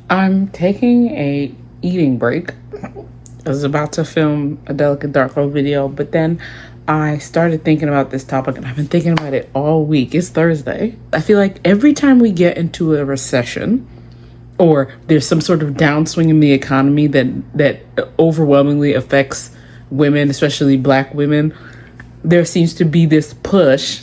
I'm taking a eating break. I was about to film a Delicate Dark Road video, but then I started thinking about this topic and I've been thinking about it all week. It's Thursday. I feel like every time we get into a recession or there's some sort of downswing in the economy that overwhelmingly affects women, especially Black women, there seems to be this push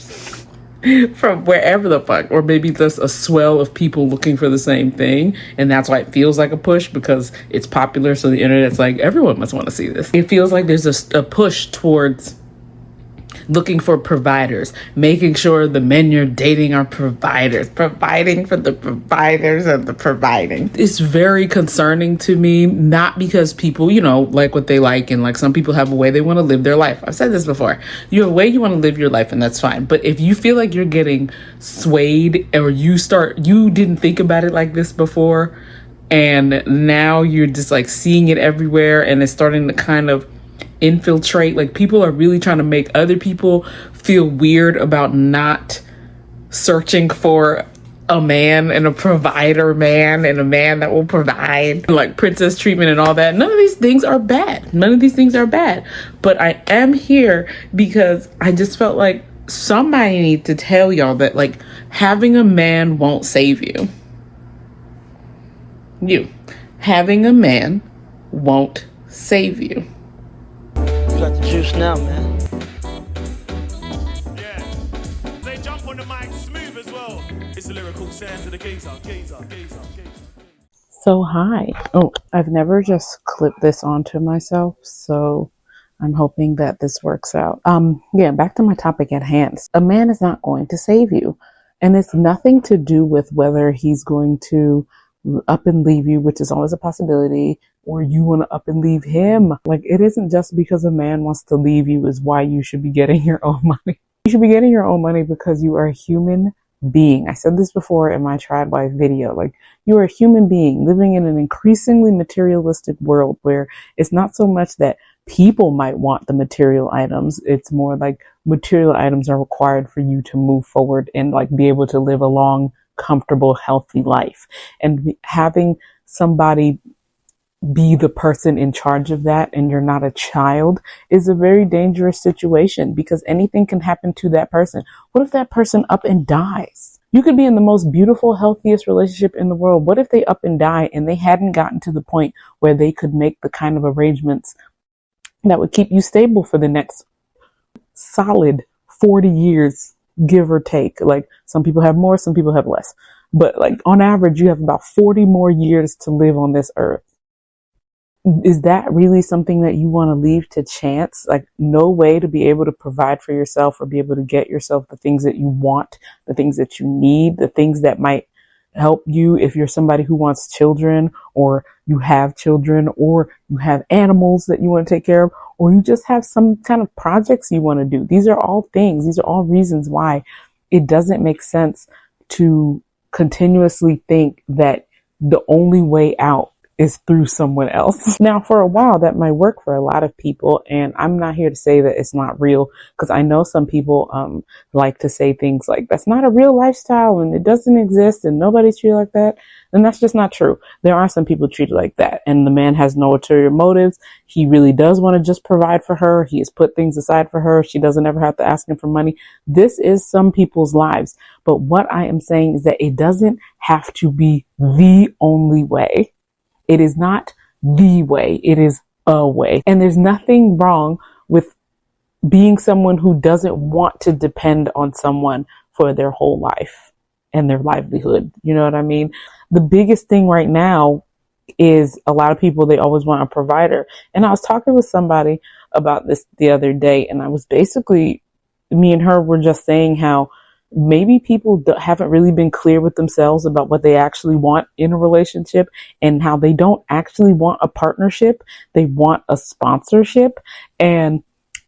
from wherever the fuck, or maybe there's a swell of people looking for the same thing, and that's why it feels like a push because it's popular. So the internet's like, everyone must want to see this. It feels like there's a push towards looking for providers, making sure the men you're dating are providers, providing for the providers and the providing. It's very concerning to me, not because people, like what they like, and like some people have a way they want to live their life. I've said this before. You have a way you want to live your life, and that's fine. But if you feel like you're getting swayed, or you didn't think about it like this before, and now you're just like seeing it everywhere, and it's starting to kind of infiltrate, like people are really trying to make other people feel weird about not searching for a man and a provider man and a man that will provide, like princess treatment and all that. None of these things are bad. But I am here because I just felt like somebody needs to tell y'all that like having a man won't save you. Having a man won't save you. Got the juice now, man. Yeah, they jump on the mic smooth as well. It's a lyrical sound to the gazer. So hi. Oh, I've never just clipped this onto myself, so I'm hoping that this works out. Back to my topic at hand. A man is not going to save you, and it's nothing to do with whether he's going to up and leave you, which is always a possibility, or you want to up and leave him. Like, it isn't just because a man wants to leave you is why you should be getting your own money. You should be getting your own money because you are a human being. I said this before in my Tried Life video. Like, you are a human being living in an increasingly materialistic world where it's not so much that people might want the material items. It's more like material items are required for you to move forward and like be able to live a long, comfortable, healthy life. And having somebody be the person in charge of that and you're not a child is a very dangerous situation because anything can happen to that person. What if that person up and dies? You could be in the most beautiful, healthiest relationship in the world. What if they up and die and they hadn't gotten to the point where they could make the kind of arrangements that would keep you stable for the next solid 40 years, give or take? Like, some people have more, some people have less. But like on average, you have about 40 more years to live on this earth. Is that really something that you want to leave to chance? Like, no way to be able to provide for yourself or be able to get yourself the things that you want, the things that you need, the things that might help you if you're somebody who wants children, or you have children, or you have animals that you want to take care of, or you just have some kind of projects you want to do. These are all things. These are all reasons why it doesn't make sense to continuously think that the only way out is through someone else. Now, for a while, that might work for a lot of people, and I'm not here to say that it's not real, because I know some people like to say things like, that's not a real lifestyle, and it doesn't exist, and nobody's treated like that. And that's just not true. There are some people treated like that, and the man has no ulterior motives. He really does want to just provide for her. He has put things aside for her. She doesn't ever have to ask him for money. This is some people's lives. But what I am saying is that it doesn't have to be the only way. It is not the way. It is a way. And there's nothing wrong with being someone who doesn't want to depend on someone for their whole life and their livelihood. You know what I mean? The biggest thing right now is a lot of people, they always want a provider. And I was talking with somebody about this the other day, and I was basically, me and her were just saying how maybe people haven't really been clear with themselves about what they actually want in a relationship, and how they don't actually want a partnership. They want a sponsorship. And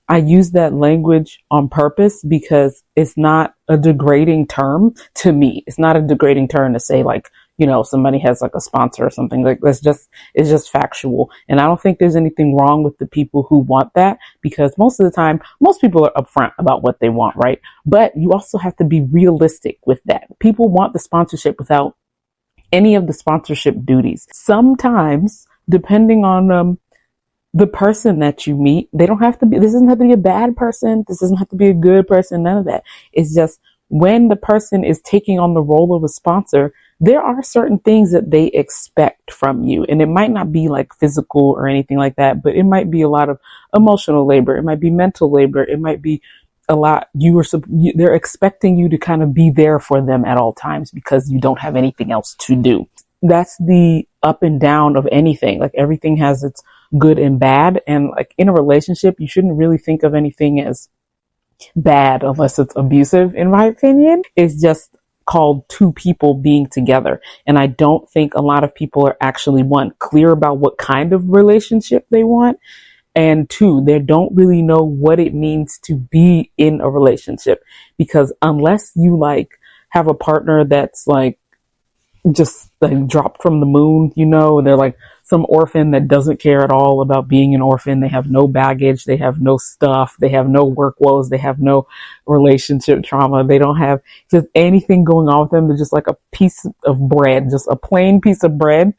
I use that language on purpose because it's not a degrading term to me. It's not a degrading term to say, like, you know, somebody has like a sponsor or something. Like, it's just factual. And I don't think there's anything wrong with the people who want that, because most of the time, most people are upfront about what they want, right? But you also have to be realistic with that. People want the sponsorship without any of the sponsorship duties. Sometimes, depending on the person that you meet, this doesn't have to be a bad person. This doesn't have to be a good person. None of that. It's just when the person is taking on the role of a sponsor, there are certain things that they expect from you. And it might not be like physical or anything like that, but it might be a lot of emotional labor. It might be mental labor. It might be a lot. They're expecting you to kind of be there for them at all times because you don't have anything else to do. That's the up and down of anything. Like everything has its good and bad. And like in a relationship, you shouldn't really think of anything as bad unless it's abusive, in my opinion. It's just called two people being together. And I don't think a lot of people are actually, one, clear about what kind of relationship they want. And two, they don't really know what it means to be in a relationship, because unless you like have a partner that's like just like dropped from the moon, they're like some orphan that doesn't care at all about being an orphan. They have no baggage. They have no stuff. They have no work woes. They have no relationship trauma. They don't have just anything going on with them. They're just like a piece of bread, just a plain piece of bread.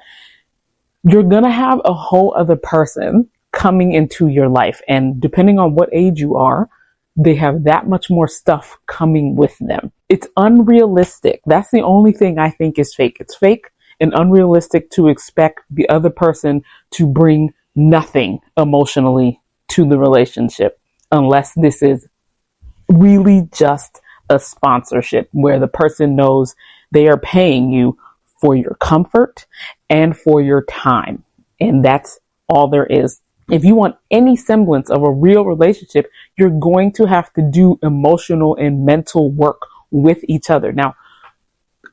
You're going to have a whole other person coming into your life. And depending on what age you are, they have that much more stuff coming with them. It's unrealistic. That's the only thing I think is fake. It's fake and unrealistic to expect the other person to bring nothing emotionally to the relationship, unless this is really just a sponsorship where the person knows they are paying you for your comfort and for your time. And that's all there is. If you want any semblance of a real relationship, you're going to have to do emotional and mental work with each other. Now,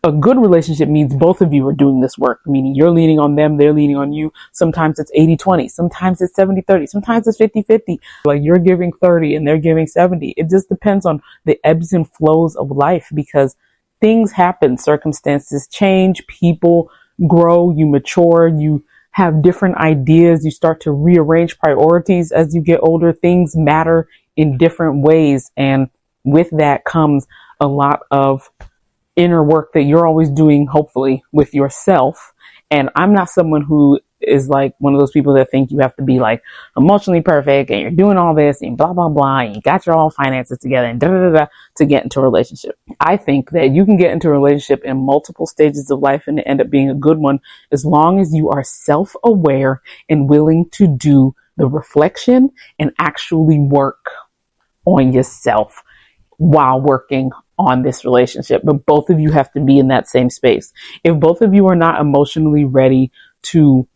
a good relationship means both of you are doing this work, meaning you're leaning on them, they're leaning on you. Sometimes it's 80-20, sometimes it's 70-30, sometimes it's 50-50. Like you're giving 30 and they're giving 70. It just depends on the ebbs and flows of life, because things happen, circumstances change, people grow, you mature, you have different ideas, you start to rearrange priorities as you get older. Things matter in different ways. And with that comes a lot of inner work that you're always doing, hopefully, with yourself. And I'm not someone who is like one of those people that think you have to be like emotionally perfect and you're doing all this and blah, blah, blah, and you got your all finances together and da, da, da, da, to get into a relationship. I think that you can get into a relationship in multiple stages of life and end up being a good one, as long as you are self-aware and willing to do the reflection and actually work on yourself while working on this relationship. But both of you have to be in that same space. If both of you are not emotionally ready to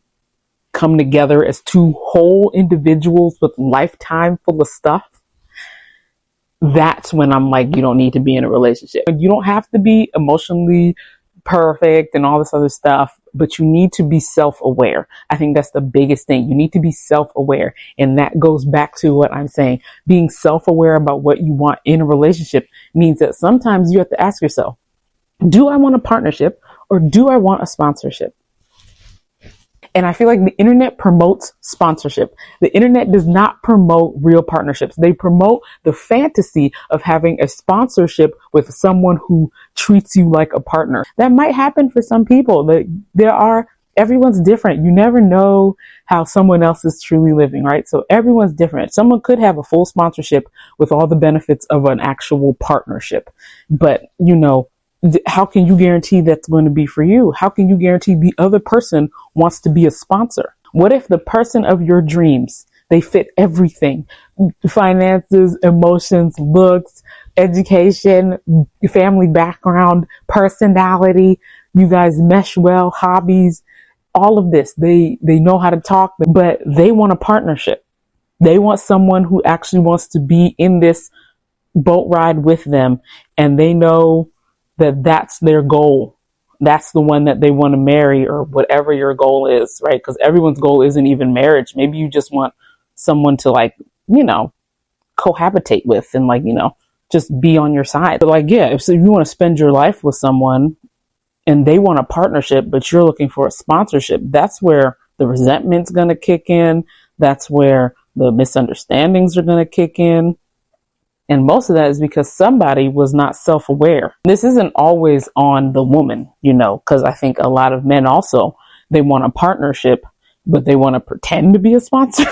come together as two whole individuals with lifetime full of stuff, that's when I'm like, you don't need to be in a relationship. You don't have to be emotionally perfect and all this other stuff, but you need to be self-aware. I think that's the biggest thing. You need to be self-aware. And that goes back to what I'm saying. Being self-aware about what you want in a relationship means that sometimes you have to ask yourself, do I want a partnership or do I want a sponsorship? And I feel like the internet promotes sponsorship. The internet does not promote real partnerships. They promote the fantasy of having a sponsorship with someone who treats you like a partner. That might happen for some people. Everyone's different. You never know how someone else is truly living, right? So everyone's different. Someone could have a full sponsorship with all the benefits of an actual partnership. But, how can you guarantee that's going to be for you? How can you guarantee the other person wants to be a sponsor? What if the person of your dreams, they fit everything? Finances, emotions, looks, education, family background, personality, you guys mesh well, hobbies, all of this. They know how to talk, but they want a partnership. They want someone who actually wants to be in this boat ride with them, and they know that that's their goal. That's the one that they want to marry, or whatever your goal is, right? Because everyone's goal isn't even marriage. Maybe you just want someone to cohabitate with and just be on your side. But if you want to spend your life with someone and they want a partnership, but you're looking for a sponsorship, that's where the resentment's going to kick in. That's where the misunderstandings are going to kick in. And most of that is because somebody was not self-aware. This isn't always on the woman, because I think a lot of men also, they want a partnership, but they want to pretend to be a sponsor.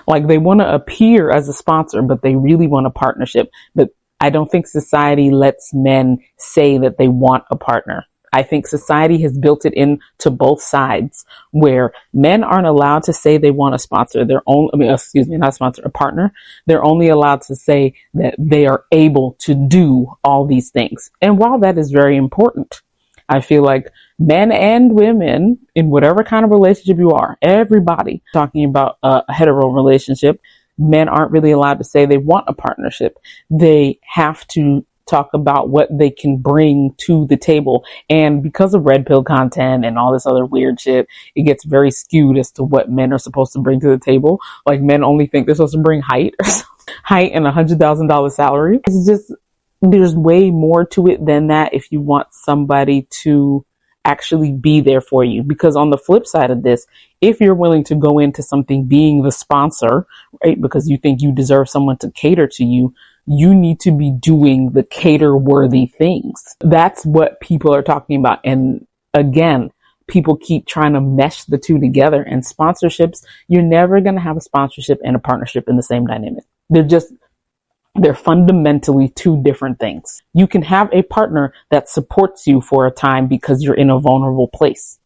Like they want to appear as a sponsor, but they really want a partnership. But I don't think society lets men say that they want a partner. I think society has built it into both sides where men aren't allowed to say they want a sponsor. Not a sponsor, a partner. They're only allowed to say that they are able to do all these things. And while that is very important, I feel like men and women in whatever kind of relationship you are, everybody talking about a hetero relationship, men aren't really allowed to say they want a partnership. They have to talk about what they can bring to the table. And because of red pill content and all this other weird shit, it gets very skewed as to what men are supposed to bring to the table. Like men only think they're supposed to bring height or something. Height and $100,000 salary. It's just, there's way more to it than that if you want somebody to actually be there for you. Because on the flip side of this, if you're willing to go into something being the sponsor, right, because you think you deserve someone to cater to you, you need to be doing the cater worthy things. That's what people are talking about. And again, people keep trying to mesh the two together, and sponsorships, you're never going to have a sponsorship and a partnership in the same dynamic. They're fundamentally two different things. You can have a partner that supports you for a time because you're in a vulnerable place.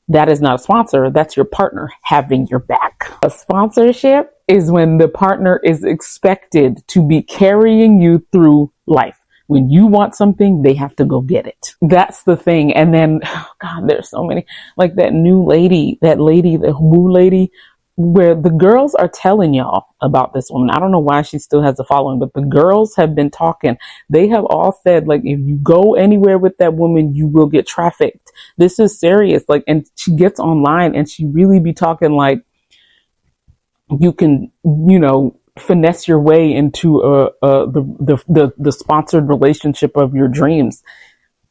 That is not a sponsor. That's your partner having your back. A sponsorship is when the partner is expected to be carrying you through life. When you want something, they have to go get it. That's the thing. And then, God, there's so many, like that lady, the WOOLADY, where the girls are telling y'all about this woman. I don't know why she still has a following, but the girls have been talking. They have all said, like, if you go anywhere with that woman, you will get trafficked. This is serious. Like, and she gets online and she really be talking like you can, finesse your way into the sponsored relationship of your dreams.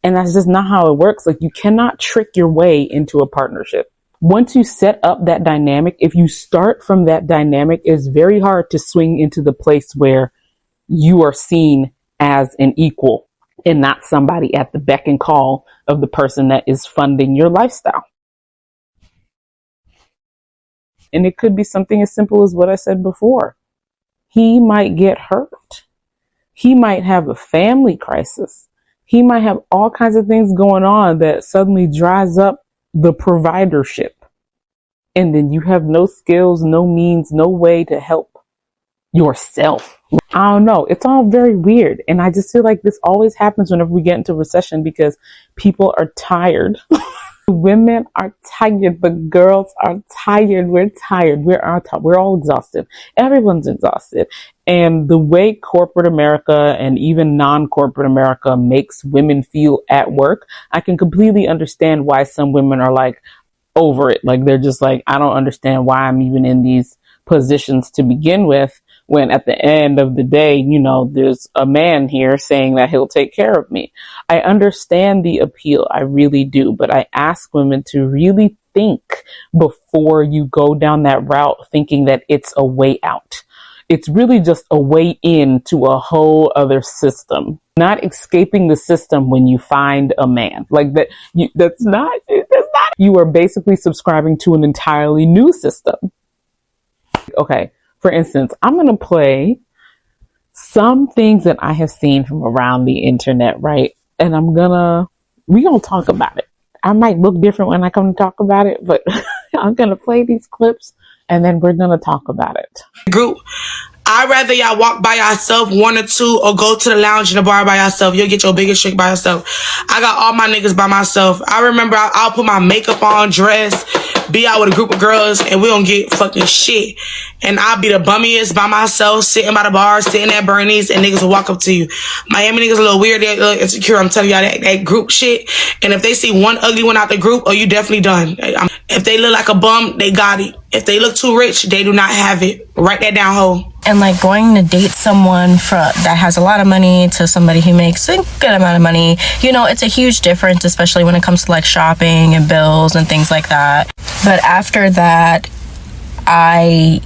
And that's just not how it works. Like, you cannot trick your way into a partnership. Once you set up that dynamic, if you start from that dynamic, it's very hard to swing into the place where you are seen as an equal and not somebody at the beck and call of the person that is funding your lifestyle. And it could be something as simple as what I said before. He might get hurt. He might have a family crisis. He might have all kinds of things going on that suddenly dries up the providership. And then you have no skills, no means, no way to help yourself. I don't know. It's all very weird. And I just feel like this always happens whenever we get into recession because people are tired. Women are tired. The girls are tired. We're tired. We're all exhausted. Everyone's exhausted. And the way corporate America and even non-corporate America makes women feel at work, I can completely understand why some women are like over it. Like they're just like, I don't understand why I'm even in these positions to begin with, when at the end of the day, there's a man here saying that he'll take care of me. I understand the appeal. I really do. But I ask women to really think before you go down that route, thinking that it's a way out. It's really just a way into a whole other system. Not escaping the system when you find a man. Like that. That's not. You are basically subscribing to an entirely new system. Okay. For instance, I'm going to play some things that I have seen from around the internet, right? And we're going to talk about it. I might look different when I come to talk about it, but I'm going to play these clips and then we're going to talk about it. Group. I'd rather y'all walk by yourself, one or two, or go to the lounge in the bar by yourself. You'll get your biggest trick by yourself. I got all my niggas by myself. I remember I'll put my makeup on, dress, be out with a group of girls, and we don't get fucking shit. And I'll be the bummiest by myself, sitting by the bar, sitting at Bernie's, and niggas will walk up to you. Miami niggas a little weird, they're a little insecure. I'm telling y'all that group shit. And if they see one ugly one out the group, oh, you definitely done. If they look like a bum, they got it. If they look too rich, they do not have it. Write that down, ho. And like going to date someone that has a lot of money to somebody who makes a good amount of money, it's a huge difference, especially when it comes to like shopping and bills and things like that. But after that, I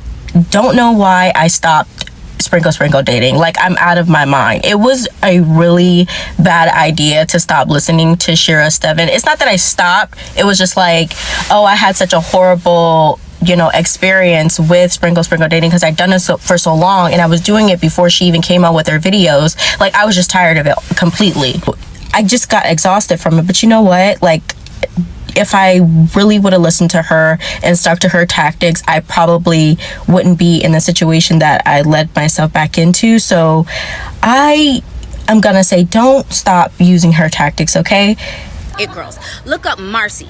don't know why I stopped sprinkle dating. Like, I'm out of my mind. It was a really bad idea to stop listening to Shira Steven. It's not that I stopped. It was just like, oh, I had such a horrible, you know, experience with sprinkle dating because I'd done it for so long, and I was doing it before she even came out with her videos. Like, I was just tired of it completely. I just got exhausted from it. But you know what? Like, if I really would have listened to her and stuck to her tactics, I probably wouldn't be in the situation that I led myself back into. So I'm gonna say, don't stop using her tactics, okay? It girls, look up Marcy,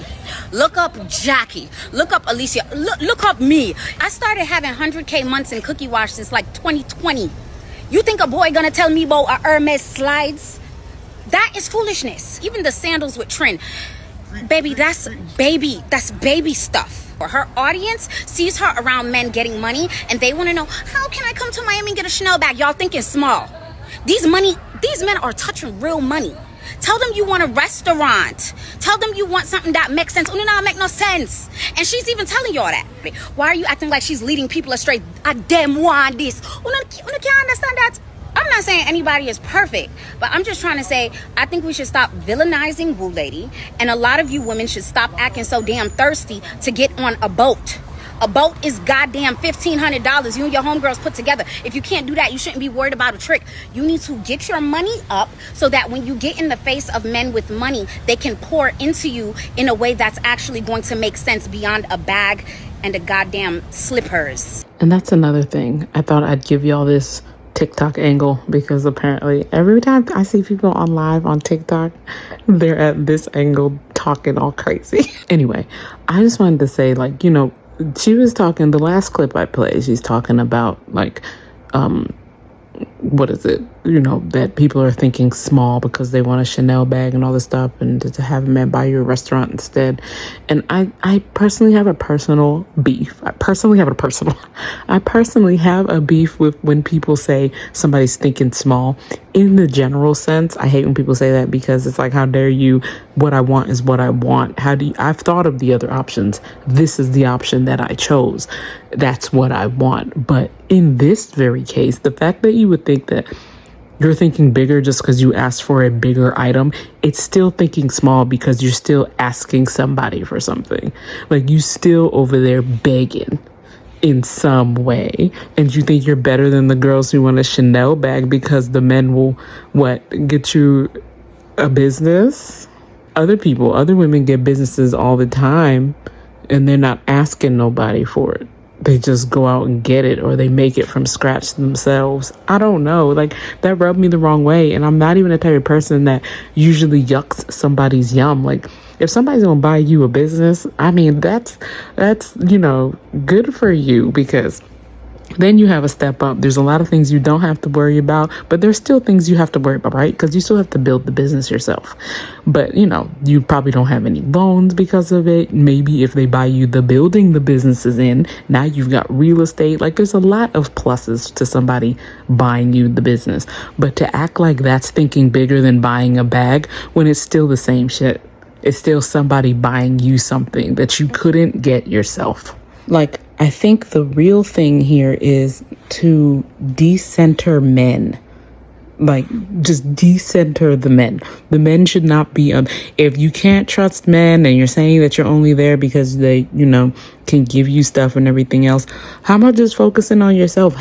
look up Jackie, look up Alicia, look up me. I started having 100K months in Cookie Wash since like 2020. You think a boy gonna tell me about a Hermes slides? That is foolishness. Even the sandals with Trin. Baby, that's baby stuff. Her audience sees her around men getting money, and they want to know, how can I come to Miami and get a Chanel bag? Y'all thinking small. These men are touching real money. Tell them you want a restaurant. Tell them you want something that makes sense. Oh, no, make no sense. And she's even telling y'all that. Why are you acting like she's leading people astray? I damn want this. You can't understand that. I'm not saying anybody is perfect, but I'm just trying to say, I think we should stop villainizing WOOLADY, and a lot of you women should stop acting so damn thirsty to get on a boat. A boat is goddamn $1,500 you and your homegirls put together. If you can't do that, you shouldn't be worried about a trick. You need to get your money up so that when you get in the face of men with money, they can pour into you in a way that's actually going to make sense beyond a bag and a goddamn slippers. And that's another thing. I thought I'd give y'all this TikTok angle because apparently every time I see people on live on TikTok, they're at this angle talking all crazy. Anyway, I just wanted to say, like, you know, she was talking, the last clip I played, she's talking about like, what is it? You know, that people are thinking small because they want a Chanel bag and all this stuff, and to have a man buy you a restaurant instead. And I personally have a personal beef. I personally have a beef with when people say somebody's thinking small. In the general sense, I hate when people say that because it's like, how dare you? What I want is what I want. I've thought of the other options. This is the option that I chose. That's what I want. But in this very case, the fact that you would think that you're thinking bigger just because you asked for a bigger item, it's still thinking small because you're still asking somebody for something. Like, you still over there begging in some way, and you think you're better than the girls who want a Chanel bag because the men will get you a business. Other women get businesses all the time and they're not asking nobody for it. They just go out and get it, or they make it from scratch themselves. I don't know. Like, that rubbed me the wrong way. And I'm not even the type of person that usually yucks somebody's yum. Like, if somebody's gonna buy you a business, I mean, that's, you know, good for you, because then you have a step up. There's a lot of things you don't have to worry about, but there's still things you have to worry about, right? Because you still have to build the business yourself. But, you know, you probably don't have any loans because of it. Maybe if they buy you the building the business is in, now you've got real estate. Like, there's a lot of pluses to somebody buying you the business. But to act like that's thinking bigger than buying a bag when it's still the same shit. It's still somebody buying you something that you couldn't get yourself. Like, I think the real thing here is to decenter men. Like, just decenter the men. The men should not be if you can't trust men and you're saying that you're only there because they, you know, can give you stuff and everything else, how about just focusing on yourself?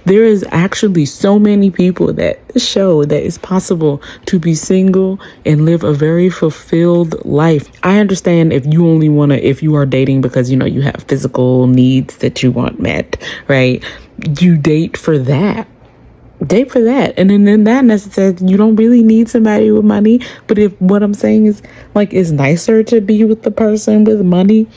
There is actually so many people that show that it's possible to be single and live a very fulfilled life. I understand if you are dating because, you know, you have physical needs that you want met, right? You date for that. And then in that necessity, you don't really need somebody with money. But if what I'm saying is, like, it's nicer to be with the person with money,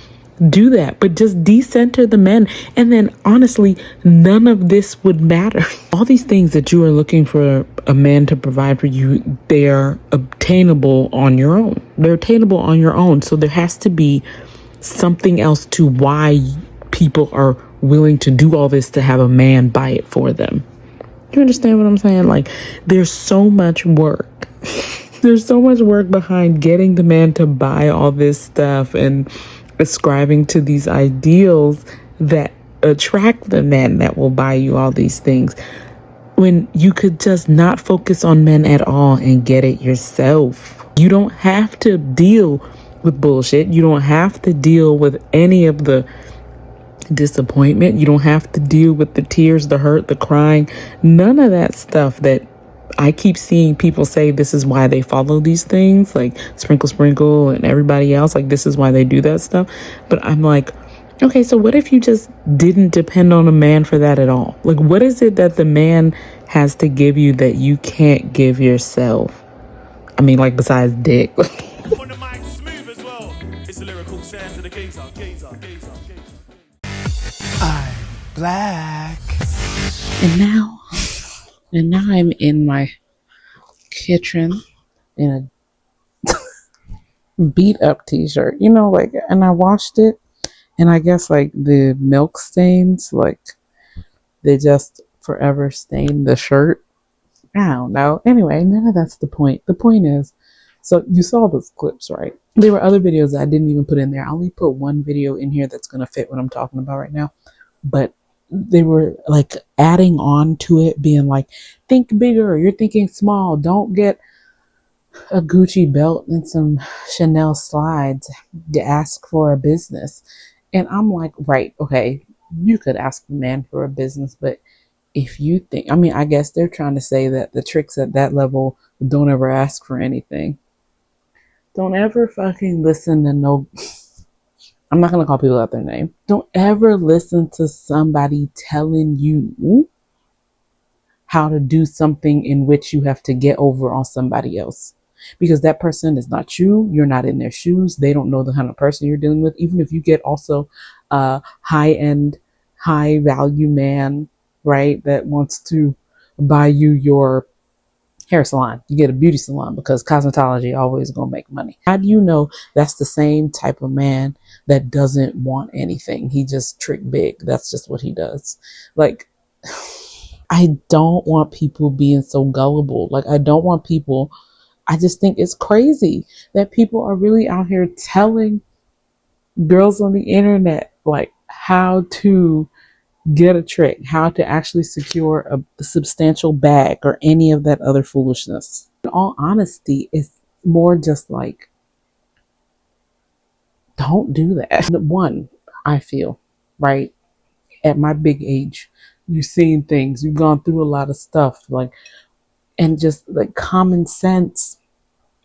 do that. But just decenter the men. And then honestly, none of this would matter. All these things that you are looking for a man to provide for you, they are obtainable on your own. They're attainable on your own. So there has to be something else to why people are willing to do all this to have a man buy it for them. You understand what I'm saying? Like, there's so much work. There's so much work behind getting the man to buy all this stuff and ascribing to these ideals that attract the men that will buy you all these things. when you could just not focus on men at all and get it yourself. You don't have to deal with bullshit. You don't have to deal with any of the disappointment. You don't have to deal with the tears, the hurt, the crying, none of that stuff that I keep seeing people say this is why they follow these things, like Sprinkle Sprinkle and everybody else, like this is why they do that stuff. But I'm like, okay, so what if you just didn't depend on a man for that at all? Like, what is it that the man has to give you that you can't give yourself? I mean, like, besides dick. On the mic, smooth as well. It's a lyrical sound to the geezer. I'm black. And now I'm in my kitchen in a beat up t-shirt, you know, like, and I washed it, and I guess like the milk stains, like they just forever stain the shirt. I don't know. Anyway, none of that's the point. The point is, so you saw those clips, right? There were other videos that I didn't even put in there. I only put one video in here that's going to fit what I'm talking about right now. But they were like adding on to it, being like, think bigger, you're thinking small, don't get a Gucci belt and some Chanel slides to ask for a business. And I'm like, right, okay, you could ask a man for a business, but if you think, I mean, I guess they're trying to say that the tricks at that level don't ever ask for anything. Don't ever fucking listen to no, I'm not going to call people out their name. Don't ever listen to somebody telling you how to do something in which you have to get over on somebody else. Because that person is not you. You're not in their shoes. They don't know the kind of person you're dealing with. Even if you get also a high-end, high-value man, right, that wants to buy you your hair salon. You get a beauty salon because cosmetology always gonna make money. How do you know that's the same type of man that doesn't want anything? He just trick big. That's just what he does. Like, I don't want people being so gullible. Like, I don't want people, I just think it's crazy that people are really out here telling girls on the internet like how to get a trick, how to actually secure a substantial bag or any of that other foolishness. In all honesty, it's more just like, don't do that. One, I feel, right, at my big age, you've seen things, you've gone through a lot of stuff, like, and just like common sense,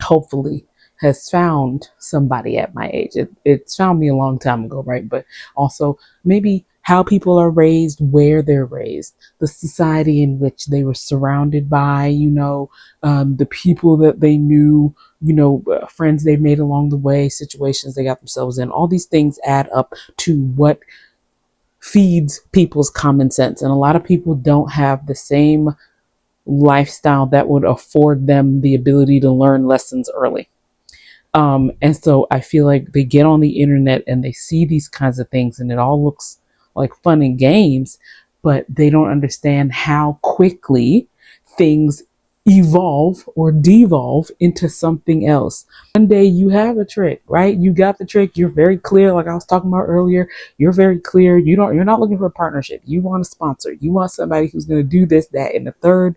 hopefully, has found somebody at my age. It's found me a long time ago, right? But also maybe how people are raised, where they're raised, the society in which they were surrounded by, you know, the people that they knew, you know, friends they made along the way, situations they got themselves in. All these things add up to what feeds people's common sense. And a lot of people don't have the same lifestyle that would afford them the ability to learn lessons early. And so I feel like they get on the internet and they see these kinds of things and it all looks like fun and games, but they don't understand how quickly things evolve or devolve into something else. One day you have a trick, right? You got the trick. You're very clear. Like I was talking about earlier, you're very clear. You're not looking for a partnership. You want a sponsor. You want somebody who's going to do this, that, and the third,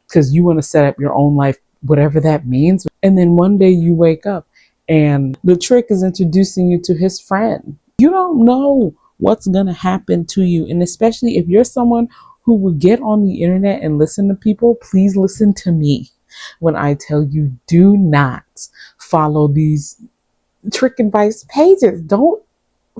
because you want to set up your own life, whatever that means. And then one day you wake up and the trick is introducing you to his friend. You don't know what's going to happen to you. And especially if you're someone who would get on the internet and listen to people, please listen to me when I tell you, do not follow these trick advice pages. Don't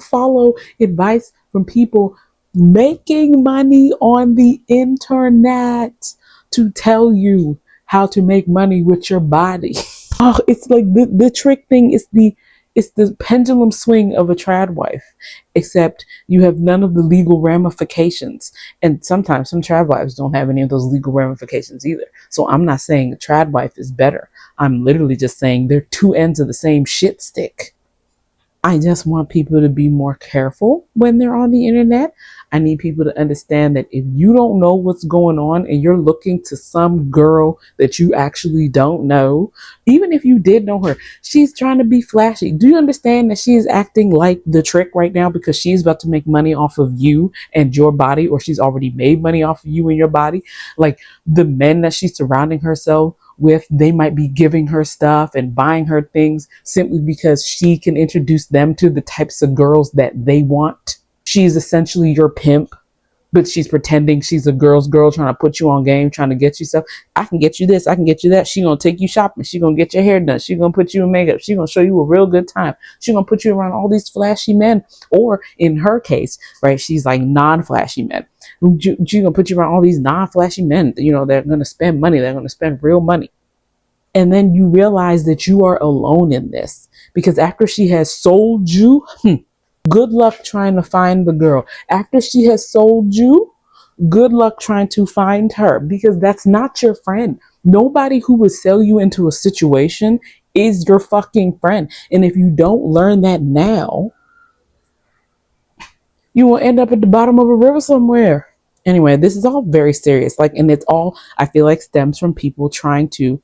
follow advice from people making money on the internet to tell you how to make money with your body. Oh, it's like the trick thing is it's the pendulum swing of a trad wife, except you have none of the legal ramifications. And sometimes some trad wives don't have any of those legal ramifications either. So I'm not saying a trad wife is better. I'm literally just saying they're two ends of the same shit stick. I just want people to be more careful when they're on the internet. I need people to understand that if you don't know what's going on and you're looking to some girl that you actually don't know, even if you did know her, she's trying to be flashy. Do you understand that she is acting like the trick right now because she's about to make money off of you and your body, or she's already made money off of you and your body? Like the men that she's surrounding herself with, they might be giving her stuff and buying her things simply because she can introduce them to the types of girls that they want. She's essentially your pimp, but she's pretending she's a girl's girl, trying to put you on game, trying to get you stuff. I can get you this, I can get you that. She gonna take you shopping, she gonna get your hair done, she gonna put you in makeup, she gonna show you a real good time, she gonna put you around all these flashy men. Or in her case, right, she's like non-flashy men. She gonna put you around all these non-flashy men, you know, they're gonna spend money, they're gonna spend real money. And then you realize that you are alone in this, because after she has sold you, good luck trying to find the girl. After she has sold you, good luck trying to find her, because that's not your friend. Nobody who would sell you into a situation is your fucking friend. And if you don't learn that now, you will end up at the bottom of a river somewhere. Anyway, this is all very serious. Like, and it's all, I feel like, stems from people trying to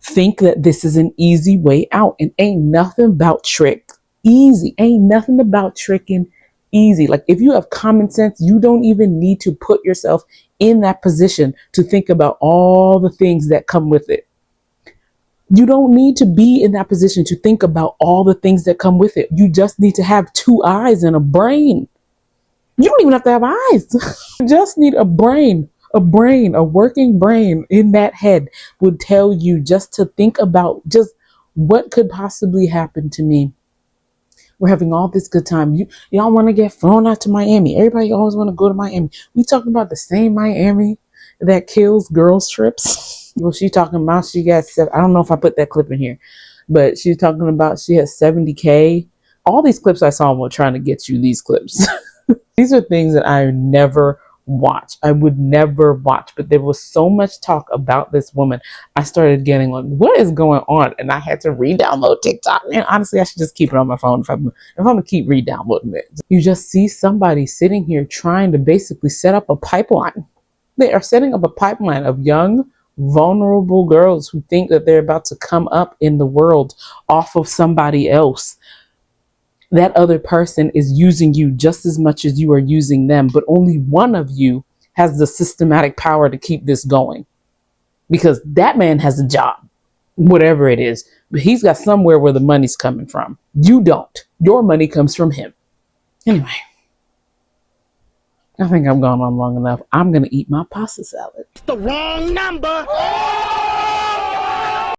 think that this is an easy way out. And ain't nothing about trick easy. Ain't nothing about tricking easy. Like, if you have common sense, you don't even need to put yourself in that position to think about all the things that come with it. You don't need to be in that position to think about all the things that come with it. You just need to have 2 eyes and a brain. You don't even have to have eyes. You just need a brain. A working brain in that head would tell you just to think about just what could possibly happen to me. We're having all this good time. Y'all want to get flown out to Miami. Everybody always want to go to Miami. We talking about the same Miami that kills girls trips. Well, she talking about she got I don't know if I put that clip in here, but she's talking about she has 70K. All these clips I saw were trying to get you these clips. These are things that I never watch. I would never watch, but there was so much talk about this woman. I started getting like, what is going on? And I had to re-download TikTok. And honestly, I should just keep it on my phone if I'm gonna keep re-downloading it. You just see somebody sitting here trying to basically set up a pipeline. They are setting up a pipeline of young, vulnerable girls who think that they're about to come up in the world off of somebody else. That other person is using you just as much as you are using them, but only one of you has the systematic power to keep this going, because that man has a job, whatever it is, but he's got somewhere where the money's coming from. You don't. Your money comes from him. Anyway, I think I've gone on long enough. I'm going to eat my pasta salad. The wrong number.